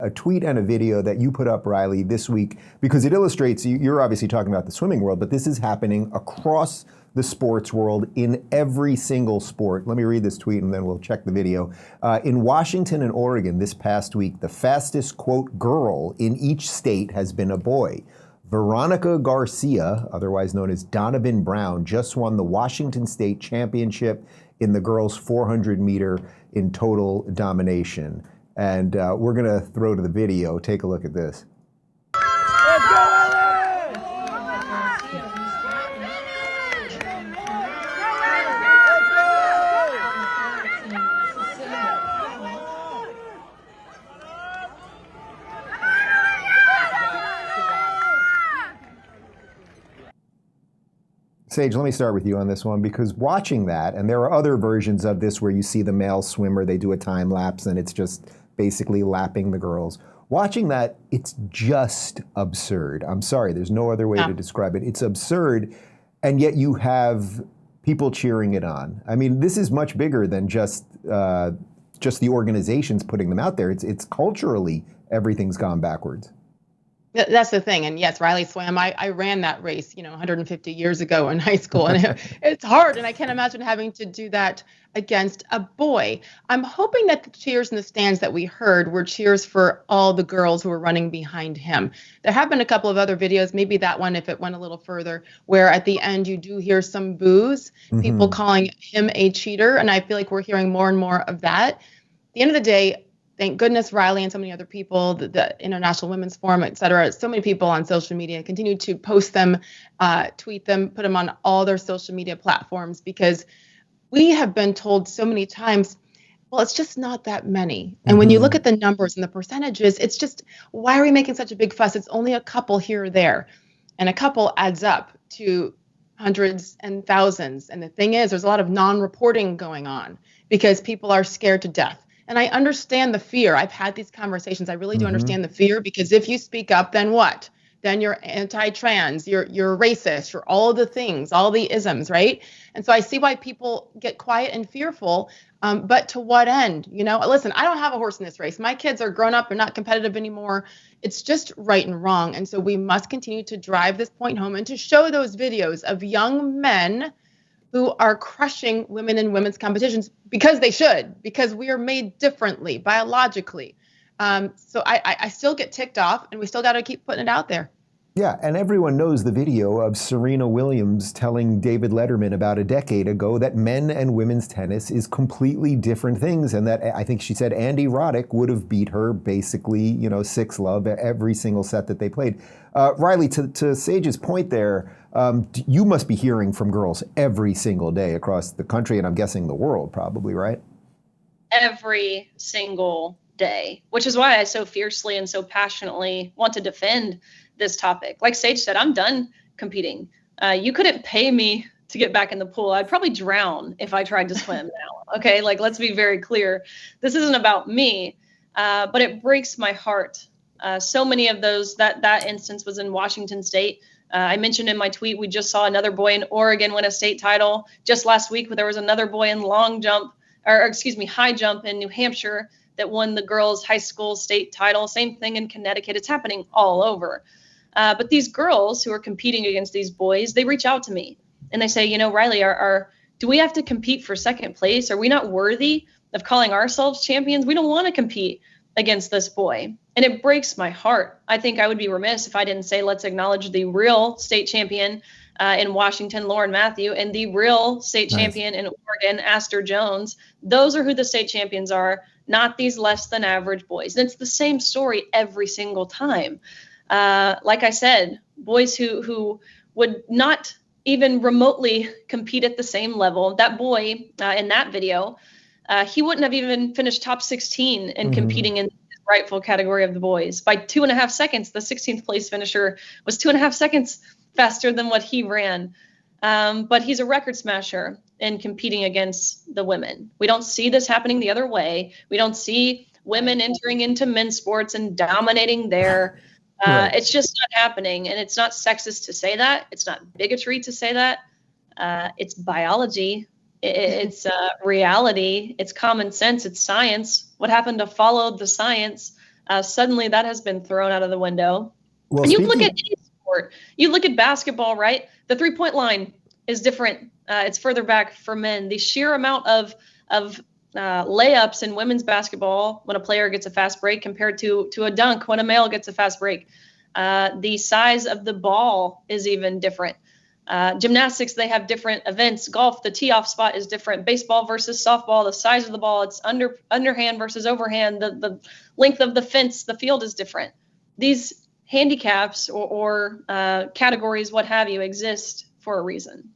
A tweet and a video that you put up, Riley, this week, because it illustrates, you're obviously talking about the swimming world, but this is happening across the sports world in every single sport. Let me read this tweet and then we'll check the video. In Washington and Oregon this past week, the fastest, quote, girl in each state has been a boy. Veronica Garcia, otherwise known as Donovan Brown, just won the Washington State Championship in the girls 400 meter in total domination. And we're going to throw to the video. Take a look at this. Let's go, Ellen! Sage, let me start with you on this one, because watching that, and there are other versions of this where you see the male swimmer, they do a time lapse and it's just basically lapping the girls. Watching that, it's just absurd. I'm sorry, there's no other way to describe it. It's absurd, and yet you have people cheering it on. I mean, this is much bigger than just the organizations putting them out there. It's culturally, everything's gone backwards. That's the thing. And yes, Riley swam. I ran that race, 150 years ago in high school. And it's hard. And I can't imagine having to do that against a boy. I'm hoping that the cheers in the stands that we heard were cheers for all the girls who were running behind him. There have been a couple of other videos, maybe that one, if it went a little further, where at the end you do hear some boos, people calling him a cheater. And I feel like we're hearing more and more of that. At the end of the day, thank goodness Riley and so many other people, the International Women's Forum, et cetera, so many people on social media continue to post them, tweet them, put them on all their social media platforms, because we have been told so many times, well, it's just not that many. And when you look at the numbers and the percentages, it's just, why are we making such a big fuss? It's only a couple here or there. And a couple adds up to hundreds and thousands. And the thing is, there's a lot of non-reporting going on because people are scared to death. And I understand the fear. I've had these conversations. I really do understand the fear, because if you speak up, then what? Then you're anti-trans, you're racist, you're all the things, all the isms, right? And so I see why people get quiet and fearful, but to what end? Listen, I don't have a horse in this race. My kids are grown up, they're not competitive anymore. It's just right and wrong. And so we must continue to drive this point home and to show those videos of young men who are crushing women in women's competitions, because they should, because we are made differently biologically. So I still get ticked off, and we still got to keep putting it out there. Yeah, and everyone knows the video of Serena Williams telling David Letterman about a decade ago that men and women's tennis is completely different things, and that I think she said Andy Roddick would have beat her basically, 6-love every single set that they played. Riley, to Sage's point there, you must be hearing from girls every single day across the country, and I'm guessing the world probably, right? Every single day, which is why I so fiercely and so passionately want to defend this topic. Like Sage said, I'm done competing. You couldn't pay me to get back in the pool. I'd probably drown if I tried to swim now. Okay, let's be very clear. This isn't about me, but it breaks my heart. So many of those, that instance was in Washington State. I mentioned in my tweet, we just saw another boy in Oregon win a state title. Just last week, there was another boy in high jump in New Hampshire that won the girls' high school state title. Same thing in Connecticut. It's happening all over. But these girls who are competing against these boys, they reach out to me and they say, Riley, do we have to compete for second place? Are we not worthy of calling ourselves champions? We don't want to compete against this boy. And it breaks my heart. I think I would be remiss if I didn't say, let's acknowledge the real state champion in Washington, Lauren Matthew, and the real state champion in Oregon, Aster Jones. Those are who the state champions are, not these less than average boys. And it's the same story every single time. Like I said, boys who would not even remotely compete at the same level. That boy in that video, he wouldn't have even finished top 16 in competing in the rightful category of the boys. By 2.5 seconds, the 16th place finisher was 2.5 seconds faster than what he ran. But he's a record smasher in competing against the women. We don't see this happening the other way. We don't see women entering into men's sports and dominating there. Right. It's just not happening. And it's not sexist to say that. It's not bigotry to say that. It's biology. It's reality. It's common sense. It's science. What happened to follow the science Suddenly that has been thrown out of the window. Well, and you look at any sport, you look at basketball, right? The 3-point line is different. It's further back for men. The sheer amount of layups in women's basketball when a player gets a fast break compared to a dunk when a male gets a fast break. The size of the ball is even different. Gymnastics, they have different events. Golf, the tee-off spot is different. Baseball versus softball, the size of the ball, it's underhand versus overhand. The length of the fence, the field is different. These handicaps or categories, what have you, exist for a reason.